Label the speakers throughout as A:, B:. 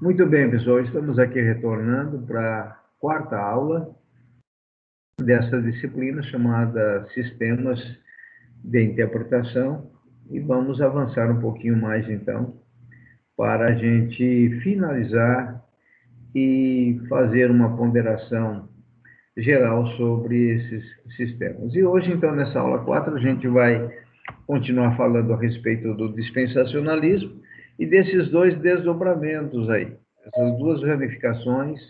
A: Muito bem, pessoal, estamos aqui retornando para a quarta aula dessa disciplina chamada Sistemas de Interpretação e vamos avançar um pouquinho mais, então, para a gente finalizar e fazer uma ponderação geral sobre esses sistemas. E hoje, então, nessa aula 4, a gente vai continuar falando a respeito do dispensacionalismo e desses dois desdobramentos aí, essas duas ramificações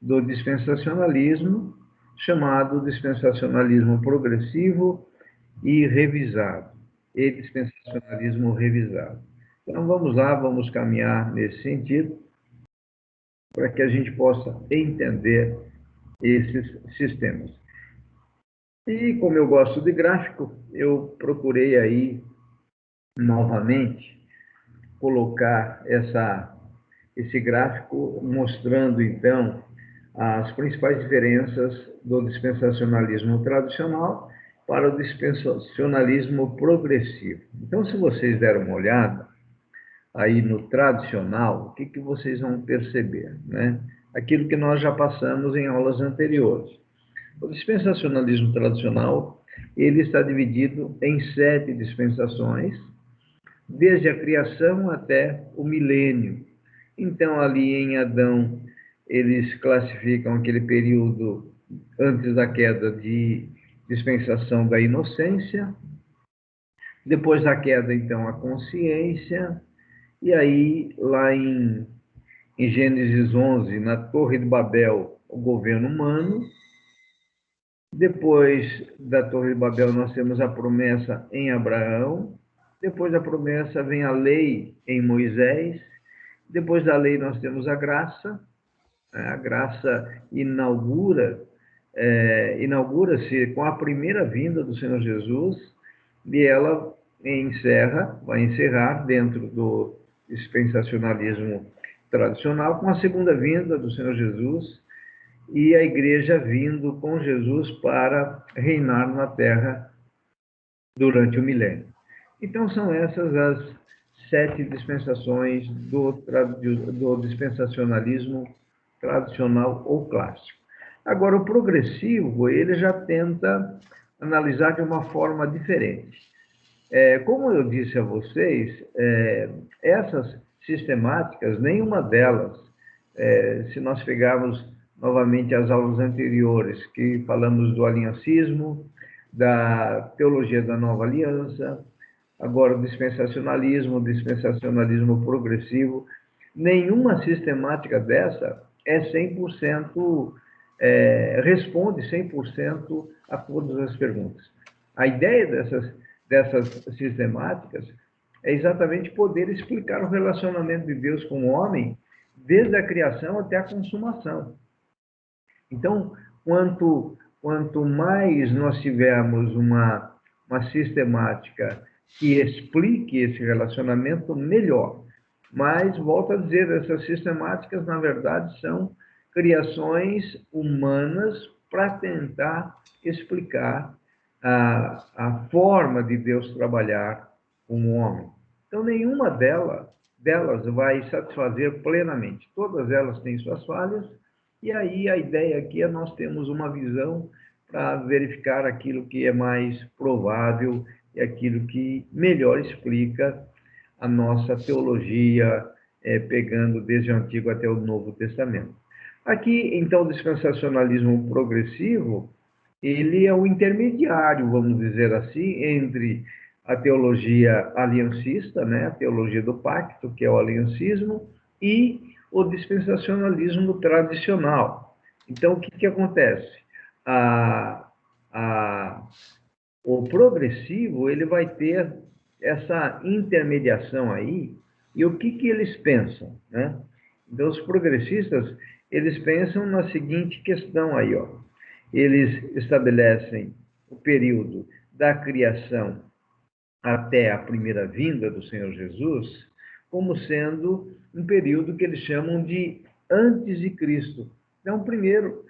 A: do dispensacionalismo, chamado dispensacionalismo progressivo e revisado, e dispensacionalismo revisado. Então vamos lá, vamos caminhar nesse sentido, para que a gente possa entender esses sistemas. E como eu gosto de gráfico, eu procurei aí novamente colocar esse gráfico mostrando, então, as principais diferenças do dispensacionalismo tradicional para o dispensacionalismo progressivo. Então, se vocês deram uma olhada aí no tradicional, o que vocês vão perceber, né? Aquilo que nós já passamos em aulas anteriores. O dispensacionalismo tradicional, ele está dividido em 7 dispensações, desde a criação até o milênio. Então, ali em Adão, eles classificam aquele período antes da queda de dispensação da inocência, depois da queda, então, a consciência, e aí, lá em Gênesis 11, na Torre de Babel, o governo humano. Depois da Torre de Babel, nós temos a promessa em Abraão. Depois da promessa vem a lei em Moisés. Depois da lei nós temos a graça. A graça inaugura-se com a primeira vinda do Senhor Jesus e ela vai encerrar dentro do dispensacionalismo tradicional com a segunda vinda do Senhor Jesus e a igreja vindo com Jesus para reinar na terra durante o milênio. Então, são essas as 7 dispensações do dispensacionalismo tradicional ou clássico. Agora, o progressivo, ele já tenta analisar de uma forma diferente. Como eu disse a vocês, essas sistemáticas, nenhuma delas, se nós pegarmos novamente as aulas anteriores, que falamos do aliancismo, da teologia da nova aliança, agora o dispensacionalismo progressivo, nenhuma sistemática dessa é 100%, responde 100% a todas as perguntas. A ideia dessas sistemáticas é exatamente poder explicar o relacionamento de Deus com o homem desde a criação até a consumação. Então, quanto mais nós tivermos uma sistemática que explique esse relacionamento, melhor. Mas, volto a dizer, essas sistemáticas, na verdade, são criações humanas para tentar explicar a forma de Deus trabalhar com o homem. Então, nenhuma delas vai satisfazer plenamente. Todas elas têm suas falhas, e aí a ideia aqui é nós termos uma visão para verificar aquilo que é mais provável e aquilo que melhor explica a nossa teologia, pegando desde o Antigo até o Novo Testamento. Aqui, então, o dispensacionalismo progressivo, ele é o intermediário, vamos dizer assim, entre a teologia aliancista, né, a teologia do pacto, que é o aliancismo, e o dispensacionalismo tradicional. Então, o que acontece? O progressivo, ele vai ter essa intermediação aí, e o que eles pensam, né? Então, os progressistas, eles pensam na seguinte questão aí, ó. Eles estabelecem o período da criação até a primeira vinda do Senhor Jesus como sendo um período que eles chamam de antes de Cristo. Então, primeiro,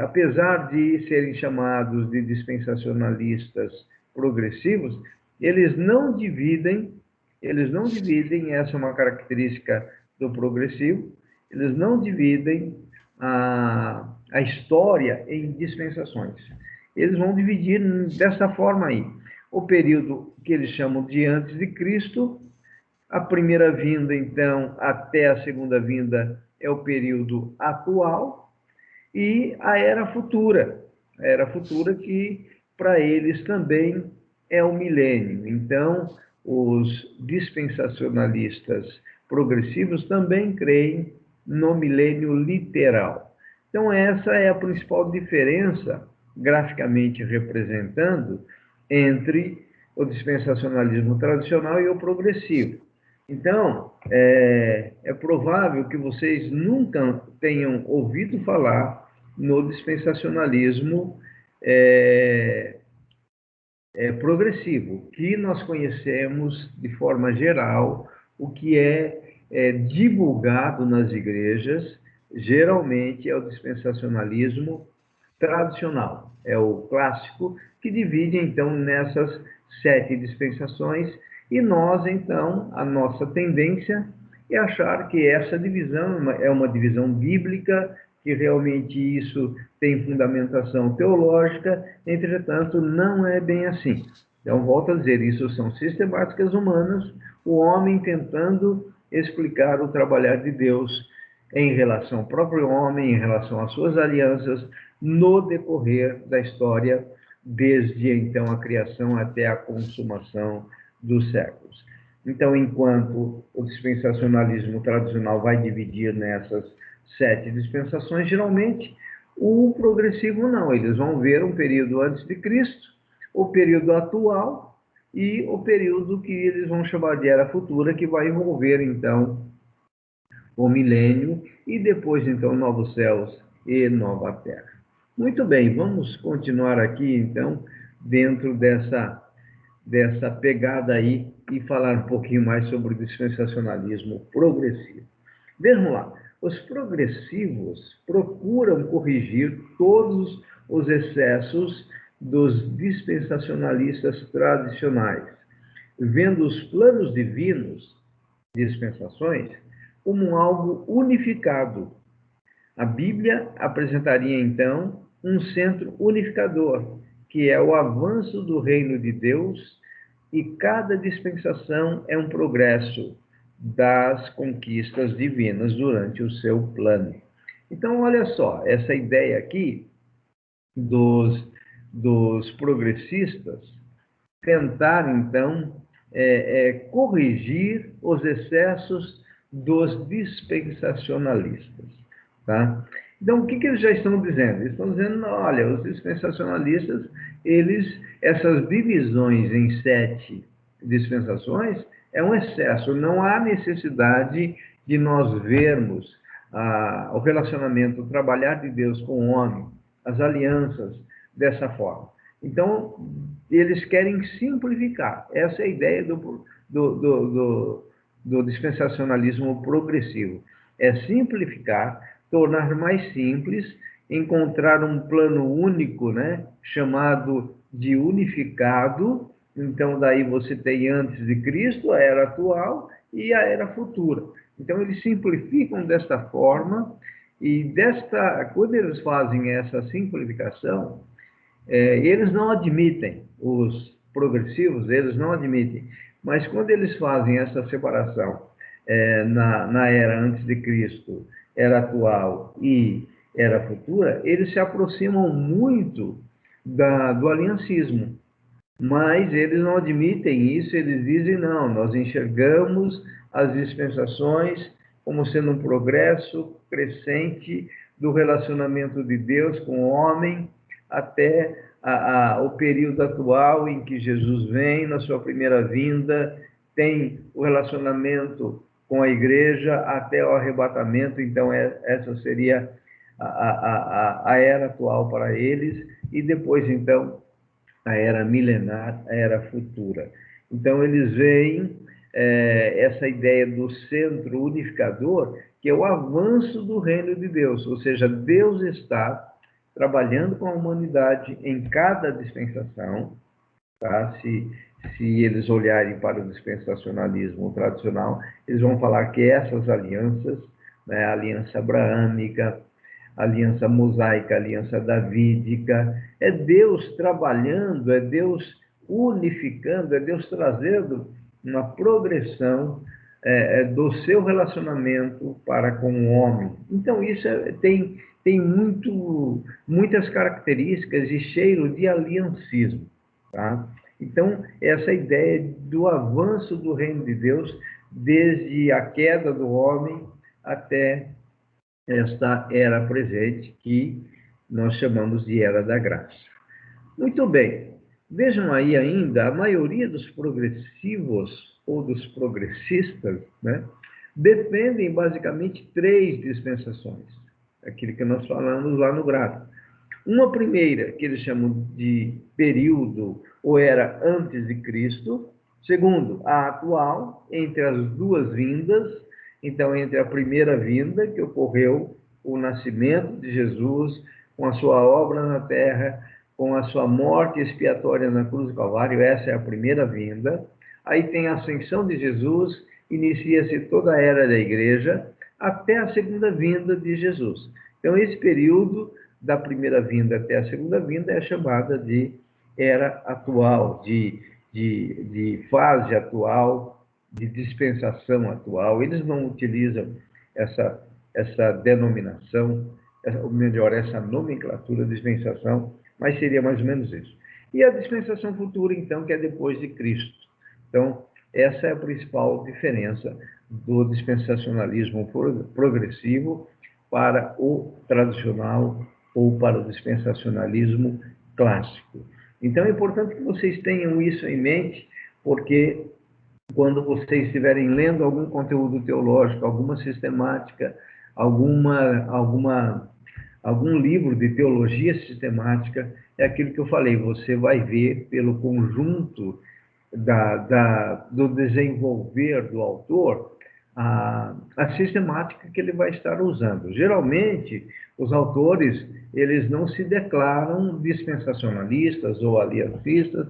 A: apesar de serem chamados de dispensacionalistas progressivos, eles não dividem, essa é uma característica do progressivo, eles não dividem a história em dispensações. Eles vão dividir dessa forma aí. O período que eles chamam de antes de Cristo, a primeira vinda, então, até a segunda vinda é o período atual, e a era futura. A era futura que, para eles, também é o milênio. Então, os dispensacionalistas progressivos também creem no milênio literal. Então, essa é a principal diferença, graficamente representando, entre o dispensacionalismo tradicional e o progressivo. Então, é provável que vocês nunca tenham ouvido falar no dispensacionalismo progressivo, que nós conhecemos de forma geral, o que é divulgado nas igrejas, geralmente é o dispensacionalismo tradicional, é o clássico, que divide, então, nessas 7 dispensações, e nós, então, a nossa tendência é achar que essa divisão é uma divisão bíblica, que realmente isso tem fundamentação teológica, entretanto, não é bem assim. Então, volto a dizer, isso são sistemáticas humanas, o homem tentando explicar o trabalhar de Deus em relação ao próprio homem, em relação às suas alianças, no decorrer da história, desde então a criação até a consumação dos séculos. Então, enquanto o dispensacionalismo tradicional vai dividir nessas 7 dispensações, geralmente o progressivo não. Eles vão ver um período antes de Cristo, o período atual e o período que eles vão chamar de era futura, que vai envolver, então, o milênio e depois, então, novos céus e nova terra. Muito bem, vamos continuar aqui, então, dentro dessa pegada aí e falar um pouquinho mais sobre o dispensacionalismo progressivo. Vejam lá, os progressivos procuram corrigir todos os excessos dos dispensacionalistas tradicionais, vendo os planos divinos, dispensações, como algo unificado. A Bíblia apresentaria, então, um centro unificador, que é o avanço do reino de Deus, e cada dispensação é um progresso das conquistas divinas durante o seu plano. Então, olha só, essa ideia aqui dos progressistas tentar, então, corrigir os excessos dos dispensacionalistas. Tá? Então, o que eles já estão dizendo? Eles estão dizendo, olha, os dispensacionalistas, essas divisões em 7 dispensações é um excesso. Não há necessidade de nós vermos o relacionamento, o trabalhar de Deus com o homem, as alianças dessa forma. Então, eles querem simplificar. Essa é a ideia do dispensacionalismo progressivo. É simplificar, tornar mais simples, encontrar um plano único, né, chamado de unificado. Então, daí você tem antes de Cristo, a era atual e a era futura. Então, eles simplificam desta forma, e quando eles fazem essa simplificação, eles não admitem, os progressivos, eles não admitem, mas quando eles fazem essa separação na era antes de Cristo, era atual e era futura, eles se aproximam muito do aliancismo, mas eles não admitem isso, eles dizem, não, nós enxergamos as dispensações como sendo um progresso crescente do relacionamento de Deus com o homem até o período atual em que Jesus vem, na sua primeira vinda, tem o relacionamento com a igreja até o arrebatamento. Então, essa seria a era atual para eles, e depois, então, a era milenar, a era futura. Então, eles veem essa ideia do centro unificador, que é o avanço do reino de Deus, ou seja, Deus está trabalhando com a humanidade em cada dispensação, tá? Se eles olharem para o dispensacionalismo tradicional, eles vão falar que essas alianças, né, a aliança abraâmica, a aliança mosaica, a aliança davídica, é Deus trabalhando, é Deus unificando, é Deus trazendo uma progressão do seu relacionamento para com o homem. Então, isso tem muitas características e cheiro de aliancismo. Tá? Então, essa ideia do avanço do reino de Deus, desde a queda do homem até esta era presente, que nós chamamos de Era da Graça. Muito bem, vejam aí ainda, a maioria dos progressivos ou dos progressistas, né, defendem basicamente três dispensações, aquilo que nós falamos lá no gráfico. Uma primeira, que eles chamam de período ou era antes de Cristo. Segundo, a atual, entre as duas vindas. Então, entre a primeira vinda, que ocorreu o nascimento de Jesus, com a sua obra na terra, com a sua morte expiatória na cruz do Calvário, essa é a primeira vinda. Aí tem a ascensão de Jesus, inicia-se toda a era da igreja, até a segunda vinda de Jesus. Então, esse período da primeira vinda até a segunda vinda é chamada de era atual, de fase atual, de dispensação atual. Eles não utilizam essa denominação, ou melhor, essa nomenclatura de dispensação, mas seria mais ou menos isso. E a dispensação futura, então, que é depois de Cristo. Então, essa é a principal diferença do dispensacionalismo progressivo para o tradicional ou para o dispensacionalismo clássico. Então, é importante que vocês tenham isso em mente, porque quando vocês estiverem lendo algum conteúdo teológico, alguma sistemática, algum livro de teologia sistemática, é aquilo que eu falei, você vai ver pelo conjunto do desenvolver do autor, a sistemática que ele vai estar usando. Geralmente, os autores, eles não se declaram dispensacionalistas ou aliancistas,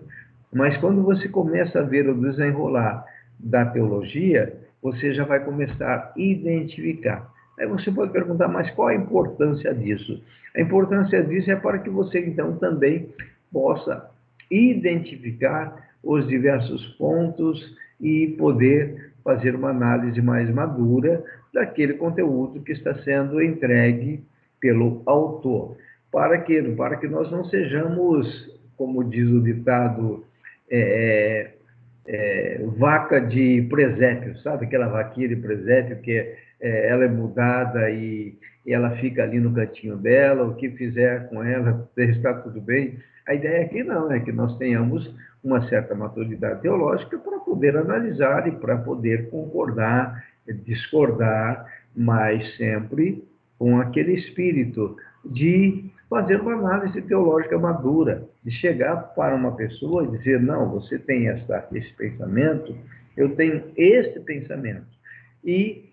A: mas quando você começa a ver o desenrolar da teologia, você já vai começar a identificar. Aí você pode perguntar, mas qual a importância disso? A importância disso é para que você, então, também possa identificar os diversos pontos e poder fazer uma análise mais madura daquele conteúdo que está sendo entregue pelo autor. Para que nós não sejamos, como diz o ditado, vaca de presépio, sabe? Aquela vaquinha de presépio que ela é mudada e ela fica ali no cantinho dela, o que fizer com ela está tudo bem. A ideia aqui não, é que nós tenhamos uma certa maturidade teológica para poder analisar e para poder concordar, discordar, mas sempre com aquele espírito de fazer uma análise teológica madura, de chegar para uma pessoa e dizer, não, você tem esse pensamento, eu tenho este pensamento. E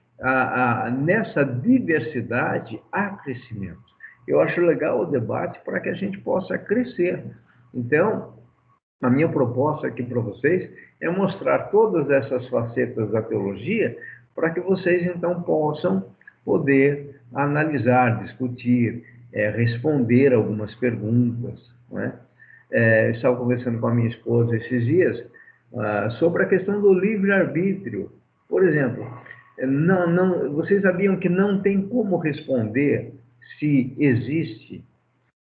A: nessa diversidade há crescimento. Eu acho legal o debate para que a gente possa crescer. Então, a minha proposta aqui para vocês é mostrar todas essas facetas da teologia para que vocês, então, possam poder analisar, discutir, responder algumas perguntas. Não é? Estava conversando com a minha esposa esses dias sobre a questão do livre-arbítrio. Por exemplo, vocês sabiam que não tem como responder se existe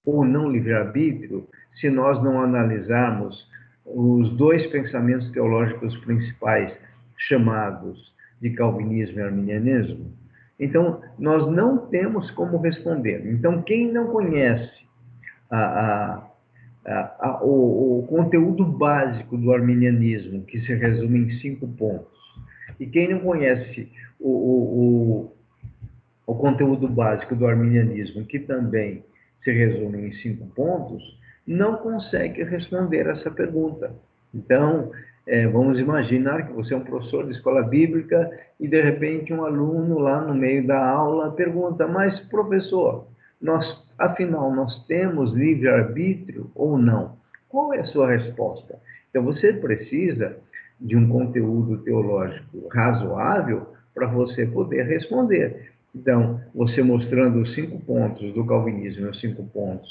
A: ou não livre-arbítrio se nós não analisarmos os dois pensamentos teológicos principais chamados de calvinismo e arminianismo? Então, nós não temos como responder. Então, quem não conhece o conteúdo básico do arminianismo, que se resume em 5 pontos, e quem não conhece o conteúdo básico do arminianismo, que também se resume em 5 pontos, não consegue responder essa pergunta. Então, vamos imaginar que você é um professor de escola bíblica e, de repente, um aluno lá no meio da aula pergunta, mas, professor, afinal, nós temos livre-arbítrio ou não? Qual é a sua resposta? Então, você precisa de um conteúdo teológico razoável para você poder responder. Então, você mostrando os 5 pontos do calvinismo e os 5 pontos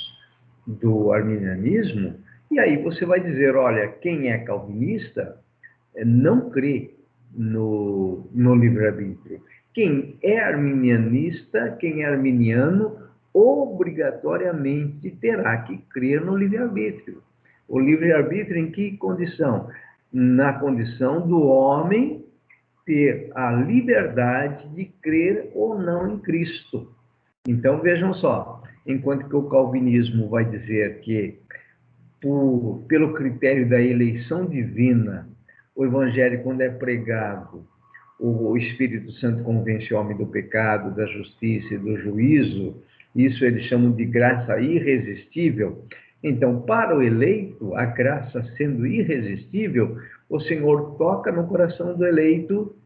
A: do arminianismo, e aí você vai dizer, olha, quem é calvinista não crê no livre-arbítrio. Quem é arminianista, quem é arminiano, obrigatoriamente terá que crer no livre-arbítrio. O livre-arbítrio em que condição? Na condição do homem ter a liberdade de crer ou não em Cristo. Então, vejam só, enquanto que o calvinismo vai dizer que, pelo critério da eleição divina, o evangelho, quando é pregado, o Espírito Santo convence o homem do pecado, da justiça e do juízo, isso eles chamam de graça irresistível. Então, para o eleito, a graça sendo irresistível, o Senhor toca no coração do eleito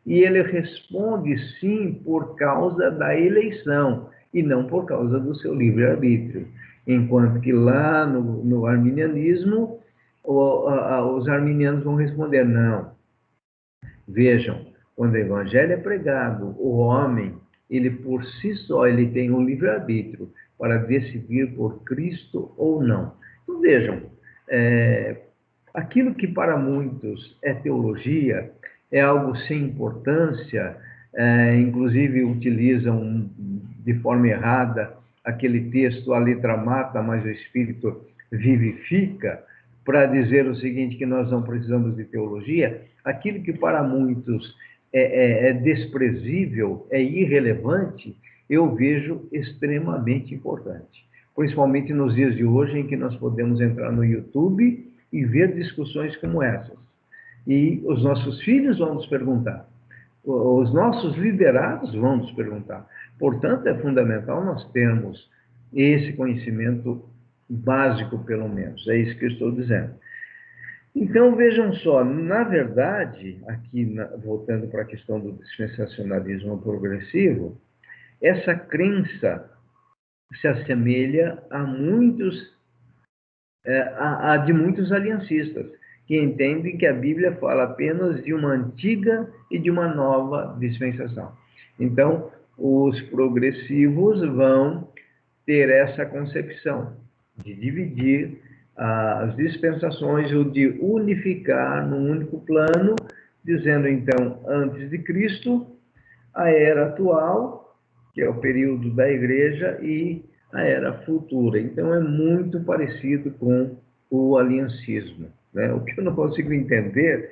A: e ele responde sim por causa da eleição e não por causa do seu livre-arbítrio. Enquanto que lá no arminianismo, os arminianos vão responder, não. Vejam, quando o evangelho é pregado, o homem, ele por si só, ele tem um livre-arbítrio para decidir por Cristo ou não. Então, vejam, aquilo que para muitos é teologia, é algo sem importância, inclusive utilizam de forma errada aquele texto, a letra mata, mas o espírito vivifica, para dizer o seguinte, que nós não precisamos de teologia. Aquilo que para muitos é desprezível, é irrelevante, eu vejo extremamente importante. Principalmente nos dias de hoje, em que nós podemos entrar no YouTube e ver discussões como essas. E os nossos filhos vão nos perguntar, os nossos liderados vão nos perguntar. Portanto, é fundamental nós termos esse conhecimento básico, pelo menos. É isso que eu estou dizendo. Então, vejam só, na verdade, aqui voltando para a questão do dispensacionalismo progressivo, essa crença se assemelha a de muitos aliancistas, que entendem que a Bíblia fala apenas de uma antiga e de uma nova dispensação. Então, os progressivos vão ter essa concepção de dividir as dispensações ou de unificar num único plano, dizendo então, antes de Cristo, a era atual, que é o período da igreja, e a era futura. Então, é muito parecido com o aliancismo, né? O que eu não consigo entender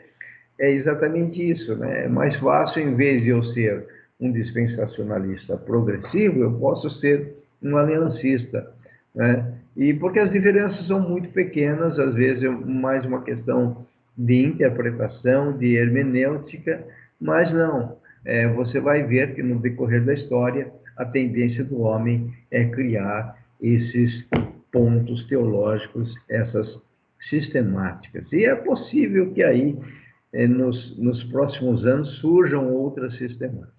A: é exatamente isso, né? É mais fácil, em vez de eu ser um dispensacionalista progressivo, eu posso ser um aliancista, né? E porque as diferenças são muito pequenas, às vezes é mais uma questão de interpretação, de hermenêutica, mas não. Você vai ver que no decorrer da história, a tendência do homem é criar esses pontos teológicos, essas sistemáticas. E é possível que aí, nos próximos anos, surjam outras sistemáticas.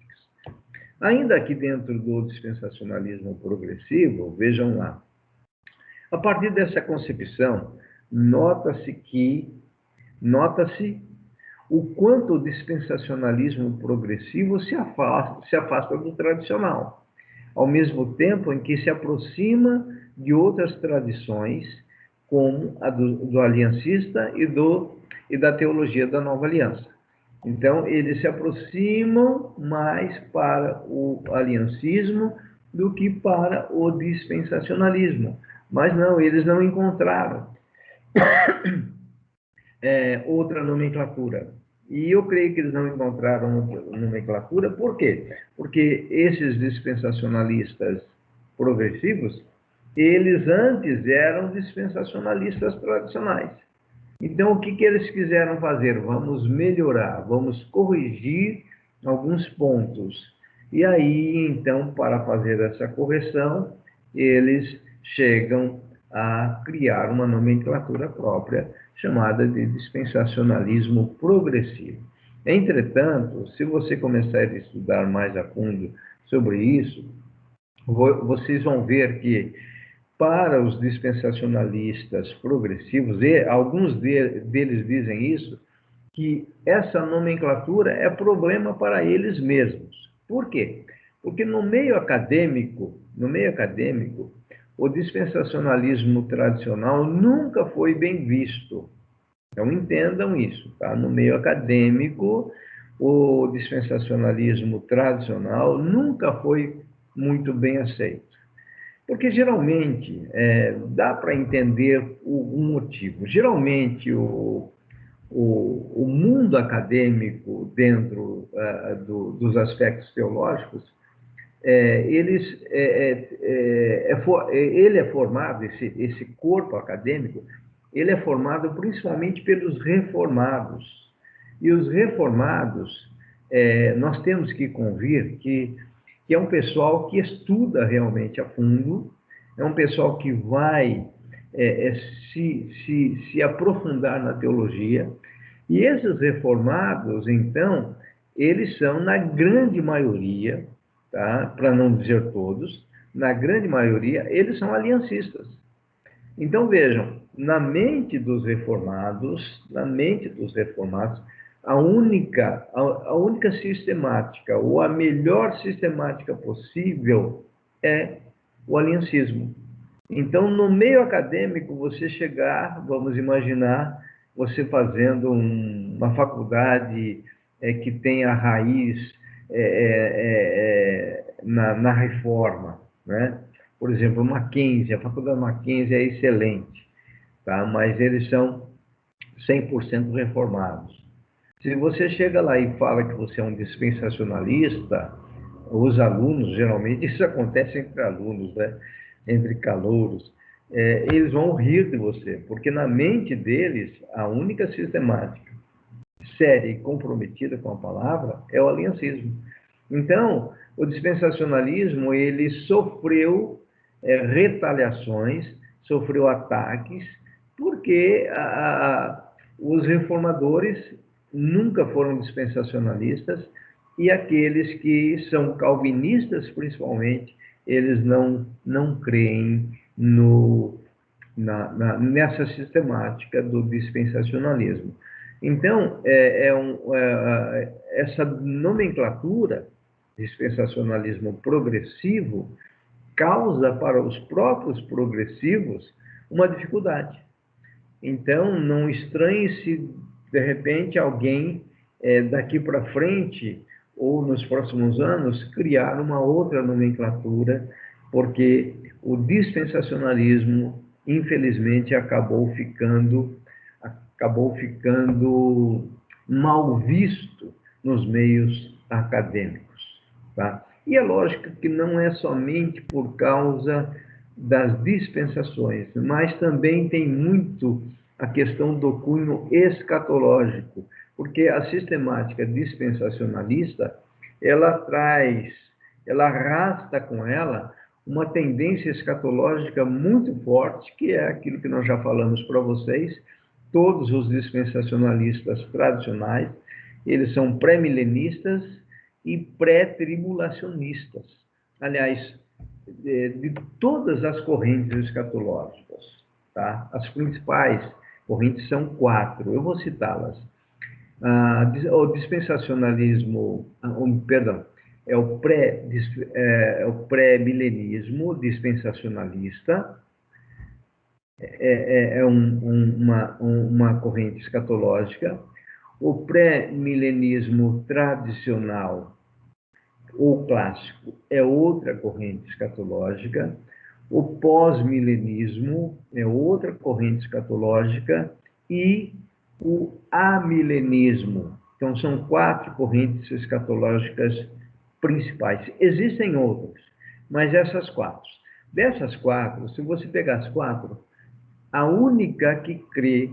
A: Ainda aqui dentro do dispensacionalismo progressivo, vejam lá, a partir dessa concepção, nota-se o quanto o dispensacionalismo progressivo se afasta do tradicional, ao mesmo tempo em que se aproxima de outras tradições, como a do aliancista e da teologia da nova aliança. Então, eles se aproximam mais para o aliancismo do que para o dispensacionalismo. Mas não, eles não encontraram outra nomenclatura. E eu creio que eles não encontraram outra nomenclatura, por quê? Porque esses dispensacionalistas progressivos, eles antes eram dispensacionalistas tradicionais. Então, o que eles quiseram fazer? Vamos melhorar, vamos corrigir alguns pontos. E aí, então, para fazer essa correção, eles chegam a criar uma nomenclatura própria, chamada de dispensacionalismo progressivo. Entretanto, se você começar a estudar mais a fundo sobre isso, vocês vão ver que para os dispensacionalistas progressivos, e alguns deles dizem isso, que essa nomenclatura é problema para eles mesmos. Por quê? Porque no meio acadêmico, o dispensacionalismo tradicional nunca foi bem visto. Então entendam isso, tá? No meio acadêmico, o dispensacionalismo tradicional nunca foi muito bem aceito. Porque geralmente, dá para entender o motivo. Geralmente, o mundo acadêmico, dentro dos aspectos teológicos, ele é formado, esse corpo acadêmico, ele é formado principalmente pelos reformados. E os reformados, nós temos que convir que é um pessoal que estuda realmente a fundo, é um pessoal que vai se aprofundar na teologia, e esses reformados, então, eles são, na grande maioria, tá? Para não dizer todos, na grande maioria, eles são aliancistas. Então, vejam, na mente dos reformados, a única sistemática, ou a melhor sistemática possível, é o aliancismo. Então, no meio acadêmico, você chegar, vamos imaginar, você fazendo uma faculdade que tem a raiz na reforma, né? Por exemplo, Mackenzie, a faculdade Mackenzie é excelente, tá? Mas eles são 100% reformados. Se você chega lá e fala que você é um dispensacionalista, os alunos, geralmente, isso acontece entre alunos, né? Entre calouros, eles vão rir de você, porque na mente deles, a única sistemática séria e comprometida com a palavra é o aliancismo. Então, o dispensacionalismo, ele sofreu retaliações, sofreu ataques, porque os reformadores nunca foram dispensacionalistas, e aqueles que são calvinistas, principalmente, eles não creem nessa sistemática do dispensacionalismo. Então, essa nomenclatura, dispensacionalismo progressivo, causa para os próprios progressivos uma dificuldade. Então, não estranhe se, de repente, alguém, daqui para frente, ou nos próximos anos, criar uma outra nomenclatura, porque o dispensacionalismo, infelizmente, acabou ficando mal visto nos meios acadêmicos, tá? E é lógico que não é somente por causa das dispensações, mas também tem muito a questão do cunho escatológico, porque a sistemática dispensacionalista, ela arrasta com ela uma tendência escatológica muito forte, que é aquilo que nós já falamos para vocês. Todos os dispensacionalistas tradicionais, eles são pré-milenistas e pré-tribulacionistas. Aliás, de todas as correntes escatológicas, tá? As principais correntes são 4, eu vou citá-las. O dispensacionalismo, perdão, é o pré-milenismo dispensacionalista, uma corrente escatológica. O pré-milenismo tradicional ou clássico é outra corrente escatológica. O pós-milenismo é outra corrente escatológica, e o amilenismo. Então, são 4 correntes escatológicas principais. Existem outras, mas essas 4. Dessas 4, se você pegar as 4, a única que crê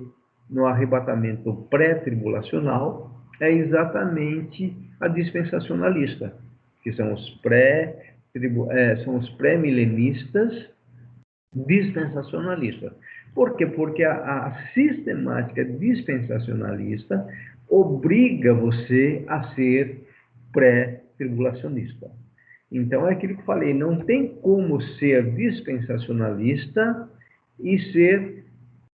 A: no arrebatamento pré-tribulacional é exatamente a dispensacionalista, que são os pré-milenistas dispensacionalistas. Por quê? Porque a sistemática dispensacionalista obriga você a ser pré-tribulacionista. Então, é aquilo que eu falei, não tem como ser dispensacionalista e ser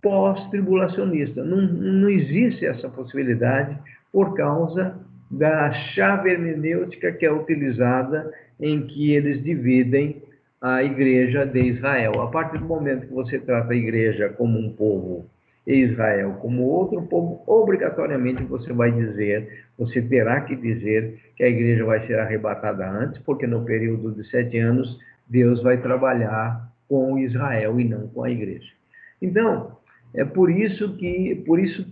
A: pós-tribulacionista. Não existe essa possibilidade por causa da chave hermenêutica que é utilizada em que eles dividem a igreja de Israel. A partir do momento que você trata a igreja como um povo e Israel como outro povo, obrigatoriamente você terá que dizer que a igreja vai ser arrebatada antes, porque no período de 7 anos Deus vai trabalhar com Israel e não com a igreja. Então, é por isso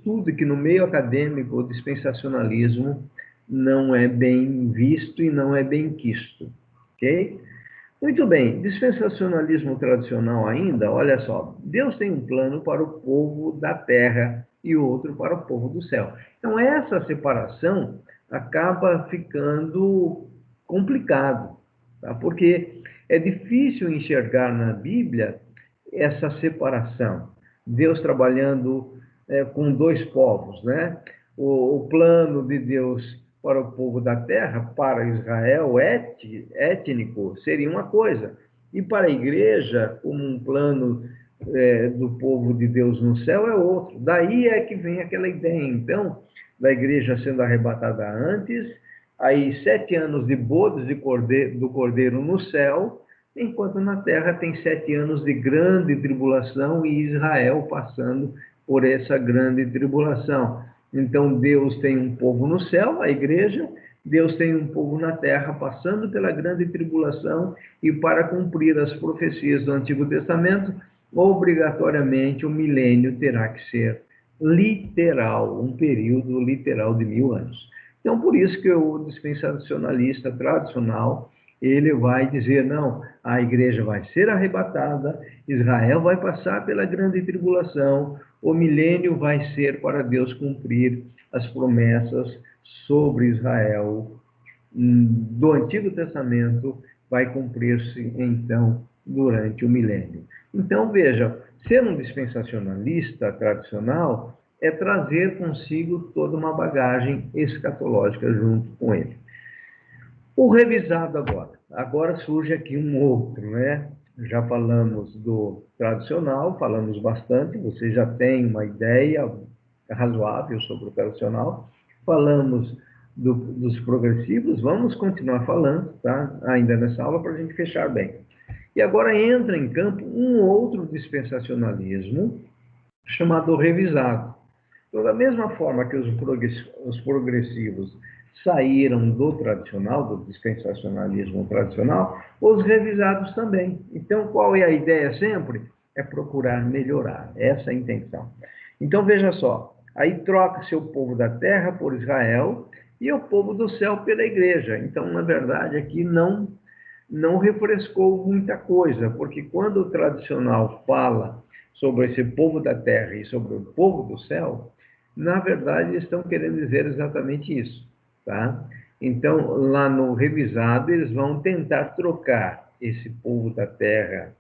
A: tudo que no meio acadêmico o dispensacionalismo não é bem visto e não é bem quisto, ok? Muito bem, dispensacionalismo tradicional ainda, olha só, Deus tem um plano para o povo da terra e outro para o povo do céu. Então, essa separação acaba ficando complicado, tá? Porque é difícil enxergar na Bíblia essa separação. Deus trabalhando com dois povos, né? O plano de Deus para o povo da terra, para Israel étnico, seria uma coisa. E para a igreja, como um plano do povo de Deus no céu, é outro. Daí é que vem aquela ideia, então, da igreja sendo arrebatada antes, aí 7 anos de bodas do cordeiro no céu, enquanto na terra tem 7 anos de grande tribulação e Israel passando por essa grande tribulação. Então, Deus tem um povo no céu, a igreja, Deus tem um povo na terra passando pela grande tribulação e para cumprir as profecias do Antigo Testamento, obrigatoriamente o milênio terá que ser literal, um período literal de 1000 anos. Então, por isso que o dispensacionalista tradicional, ele vai dizer, não, a igreja vai ser arrebatada, Israel vai passar pela grande tribulação, o milênio vai ser para Deus cumprir as promessas sobre Israel do Antigo Testamento, vai cumprir-se, então, durante o milênio. Então, veja, ser um dispensacionalista tradicional é trazer consigo toda uma bagagem escatológica junto com ele. O revisado agora. Agora surge aqui um outro, né? Já falamos do tradicional, falamos bastante, você já tem uma ideia razoável sobre o tradicional. Falamos dos progressivos, vamos continuar falando, tá? Ainda nessa aula, para a gente fechar bem. E agora entra em campo um outro dispensacionalismo, chamado revisado. Então, da mesma forma que os progressivos saíram do tradicional, do dispensacionalismo tradicional, os revisados também. Então, qual é a ideia sempre? É procurar melhorar, essa é a intenção. Então, veja só, aí troca-se o povo da terra por Israel e o povo do céu pela igreja. Então, na verdade, aqui não refrescou muita coisa, porque quando o tradicional fala sobre esse povo da terra e sobre o povo do céu, na verdade, estão querendo dizer exatamente isso, tá? Então, lá no revisado, eles vão tentar trocar esse povo da terra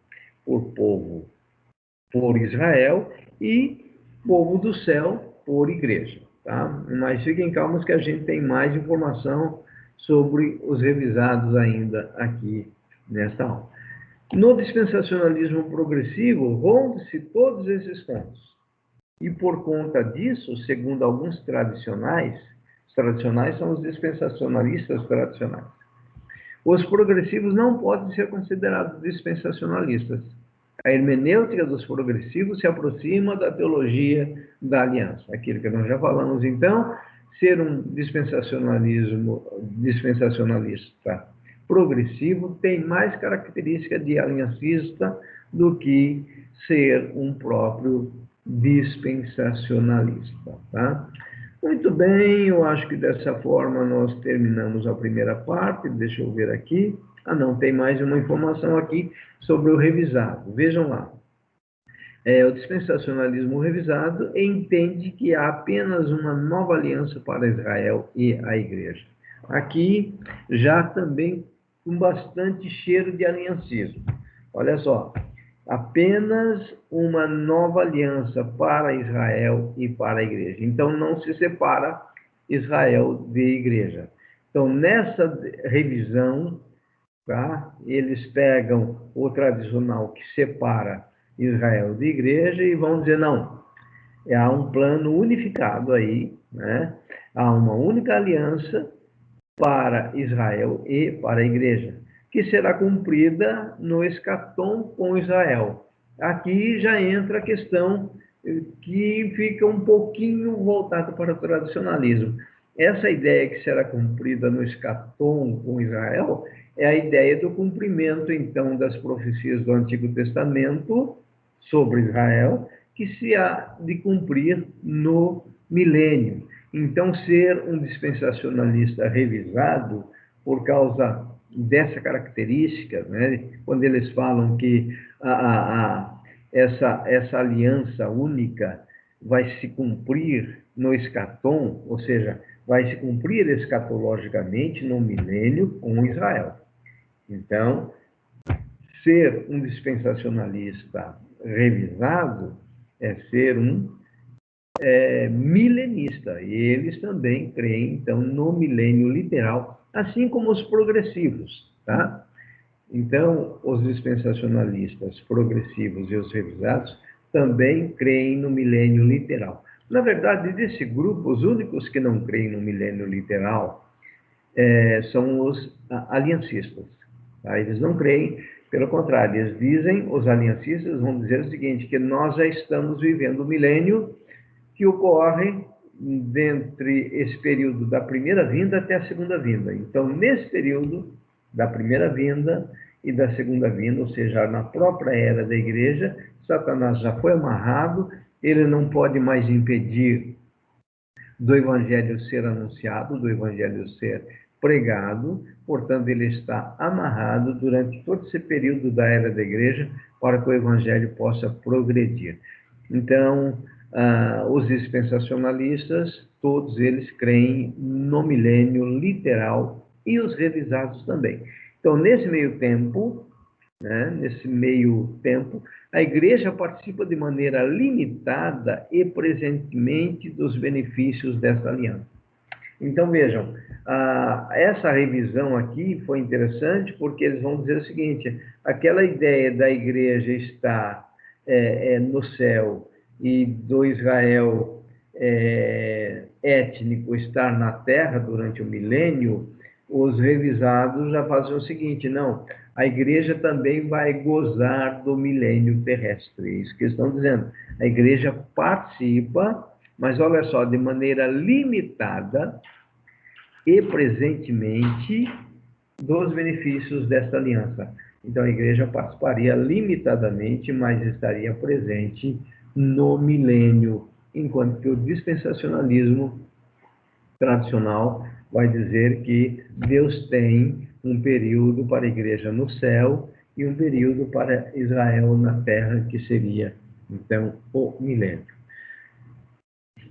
A: por Israel e povo do céu por igreja, tá? Mas fiquem calmos que a gente tem mais informação sobre os revisados ainda aqui nesta aula. No dispensacionalismo progressivo, rompe-se todos esses pontos. E por conta disso, segundo alguns tradicionais, os tradicionais são os dispensacionalistas tradicionais, os progressivos não podem ser considerados dispensacionalistas. A hermenêutica dos progressivos se aproxima da teologia da aliança. Aquilo que nós já falamos, então, ser um dispensacionalista progressivo tem mais característica de aliancista do que ser um próprio dispensacionalista, tá? Muito bem, eu acho que dessa forma nós terminamos a primeira parte. Deixa eu ver aqui. Não, tem mais uma informação aqui sobre o revisado. Vejam lá. O dispensacionalismo revisado entende que há apenas uma nova aliança para Israel e a igreja. Aqui já também com bastante cheiro de aliancismo. Olha só, apenas uma nova aliança para Israel e para a igreja. Então, não se separa Israel de igreja. Então, nessa revisão, tá? Eles pegam o tradicional que separa Israel de igreja e vão dizer, não, há um plano unificado aí, né? Há uma única aliança para Israel e para a igreja, que será cumprida no escatom com Israel. Aqui já entra a questão que fica um pouquinho voltada para o tradicionalismo. Essa ideia que será cumprida no escatom com Israel é a ideia do cumprimento, então, das profecias do Antigo Testamento sobre Israel, que se há de cumprir no milênio. Então, ser um dispensacionalista revisado, por causa dessa característica, né, quando eles falam que essa aliança única vai se cumprir no escatom, ou seja, vai se cumprir escatologicamente no milênio com Israel. Então, ser um dispensacionalista revisado é ser um milenista. E eles também creem, então, no milênio literal, assim como os progressivos, tá? Então, os dispensacionalistas progressivos e os revisados também creem no milênio literal. Na verdade, desse grupo, os únicos que não creem no milênio literal são os aliancistas. Tá? Eles não creem, pelo contrário, eles dizem, os aliancistas vão dizer o seguinte, que nós já estamos vivendo o milênio que ocorre dentre esse período da primeira vinda até a segunda vinda. Então, nesse período da primeira vinda e da segunda vinda, ou seja, na própria era da igreja, Satanás já foi amarrado, ele não pode mais impedir do evangelho ser anunciado, do evangelho ser pregado, portanto, ele está amarrado durante todo esse período da era da igreja para que o evangelho possa progredir. Então, os dispensacionalistas, todos eles creem no milênio literal e os revisados também. Então, nesse meio tempo, a igreja participa de maneira limitada e presentemente dos benefícios dessa aliança. Então, vejam, essa revisão aqui foi interessante porque eles vão dizer o seguinte, aquela ideia da igreja estar no céu e do Israel étnico estar na terra durante o milênio, os revisados já fazem o seguinte, não, a igreja também vai gozar do milênio terrestre, é isso que eles estão dizendo. A igreja participa, mas olha só, de maneira limitada e presentemente dos benefícios desta aliança. Então, a igreja participaria limitadamente, mas estaria presente no milênio, enquanto que o dispensacionalismo tradicional vai dizer que Deus tem um período para a igreja no céu e um período para Israel na terra, que seria, então, o milênio.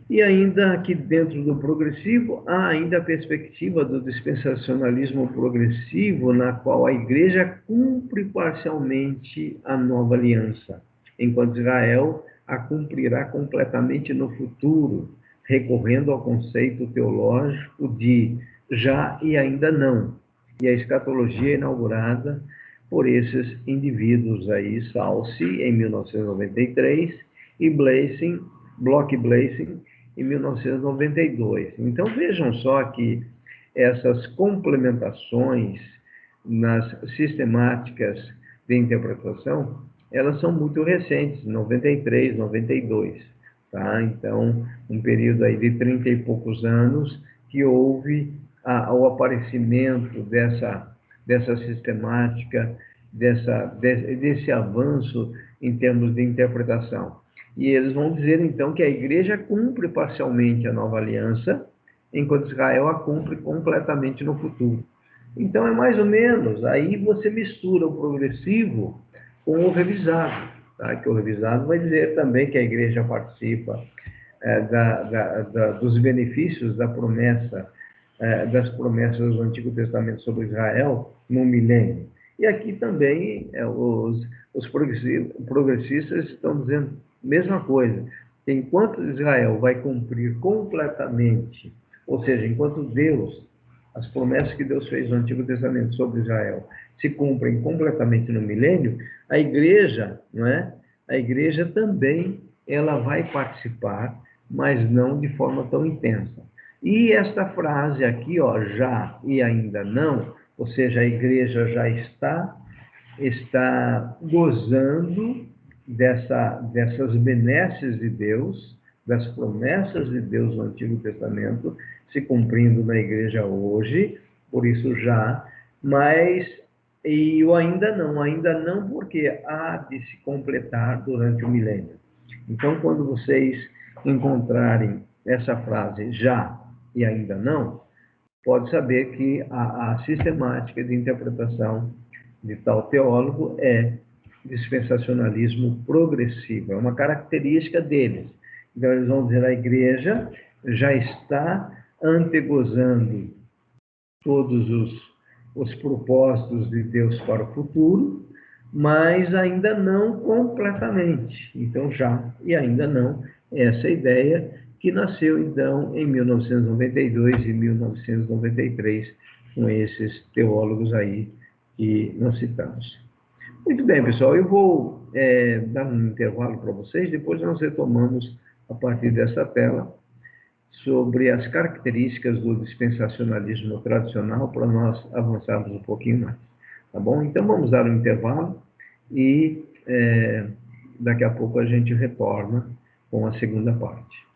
A: E ainda aqui dentro do progressivo, há ainda a perspectiva do dispensacionalismo progressivo, na qual a igreja cumpre parcialmente a nova aliança, enquanto Israel a cumprirá completamente no futuro, recorrendo ao conceito teológico de já e ainda não. E a escatologia é inaugurada por esses indivíduos aí, Salce, em 1993, e Bloch Blessing, em 1992. Então, vejam só que essas complementações nas sistemáticas de interpretação, elas são muito recentes, 93, 92. Tá? Então, um período aí de 30 e poucos anos que houve o aparecimento dessa sistemática, desse avanço em termos de interpretação. E eles vão dizer, então, que a igreja cumpre parcialmente a nova aliança, enquanto Israel a cumpre completamente no futuro. Então, é mais ou menos, aí você mistura o progressivo com o revisado, tá? Que o revisado vai dizer também que a igreja participa dos benefícios da promessa, das promessas do Antigo Testamento sobre Israel no milênio. E aqui também os progressistas estão dizendo a mesma coisa. Enquanto Israel vai cumprir completamente, ou seja, enquanto Deus as promessas que Deus fez no Antigo Testamento sobre Israel se cumprem completamente no milênio, a igreja, não é? A igreja também ela vai participar, mas não de forma tão intensa. E esta frase aqui, ó, já e ainda não, ou seja, a igreja já está gozando dessas benesses de Deus, das promessas de Deus no Antigo Testamento, se cumprindo na igreja hoje, por isso já, mas e o ainda não porque há de se completar durante o milênio. Então, quando vocês encontrarem essa frase já e ainda não, pode saber que a sistemática de interpretação de tal teólogo é dispensacionalismo progressivo, é uma característica deles. Então, eles vão dizer, a igreja já está antegozando todos os propósitos de Deus para o futuro, mas ainda não completamente. Então, já e ainda não, essa ideia que nasceu, então, em 1992 e 1993, com esses teólogos aí que nós citamos. Muito bem, pessoal, eu vou dar um intervalo para vocês, depois nós retomamos, a partir dessa tela, sobre as características do dispensacionalismo tradicional, para nós avançarmos um pouquinho mais. Tá bom? Então, vamos dar um intervalo e daqui a pouco a gente retorna com a segunda parte.